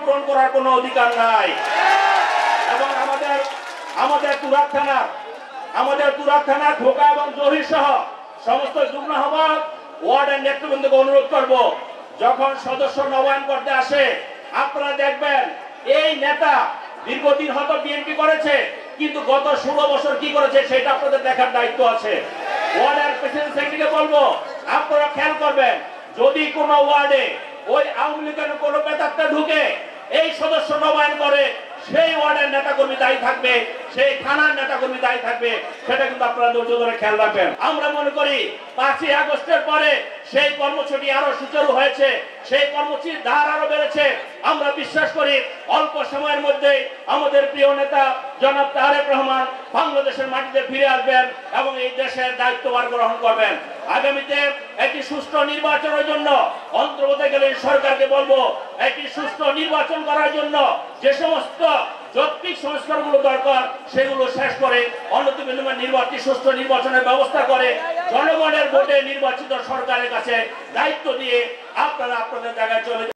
পূরণ করার কোনো অধিকার নাই। এবং আমাদের তুরাগ থানা ঢোকা এবং জহির সহ সমস্ত যুগ্ম আহ্বায়ক ওয়ার্ডের নেতৃবৃন্দকে অনুরোধ করব, যখন সদস্য নবায়ন করতে আসে আপনারা দেখবেন এই নেতা দীর্ঘদিন হয়তো বিএনপি করেছে, কিন্তু গত 16 বছর কি করেছে সেটা আপনাদের দেখার দায়িত্ব আছে। ওয়ার্ডের প্রেসিডেন্ট সেক্রেটারিকে বলবো আপনারা খেয়াল করবেন, যদি কোনো ওয়ার্ডে ওই আওয়ামী লীগের কোনো প্রেতাত্মা ঢুকে এই সদস্য নবায়ন করে, সেই ওয়ার্ডের নেতাকর্মী দায়ী থাকবে, সেই থানার নেতাকর্মী দায়ী থাকবে, সেটা কিন্তু আপনারা ধৈর্য ধরে খেয়াল রাখবেন। আমরা মনে করি 5ই আগস্টের পরে সেই কর্মসূচি আরো সুচারু হয়েছে, সেই কর্মসূচির ধার আরো বেড়েছে। আমরা বিশ্বাস করি অল্প সময়ের মধ্যে আমাদের প্রিয় নেতা জনাব তারেক রহমান বাংলাদেশের মাটিতে ফিরে আসবেন এবং এই দেশের দায়িত্বভার গ্রহণ করবেন। আগামীতে একটি সুষ্ঠু নির্বাচনের জন্য অন্তর্বর্তীকালীন সরকারকে বলবো, একটি সুষ্ঠু নির্বাচন করার জন্য যে সমস্ত যৌক্তিক সংস্কারগুলো দরকার সেগুলো শেষ করে নির্বাচনী সুষ্ঠু নির্বাচনের ব্যবস্থা করে জনগণের ভোটে নির্বাচিত সরকারের কাছে দায়িত্ব দিয়ে আপনারা আপনাদের জায়গায় চলে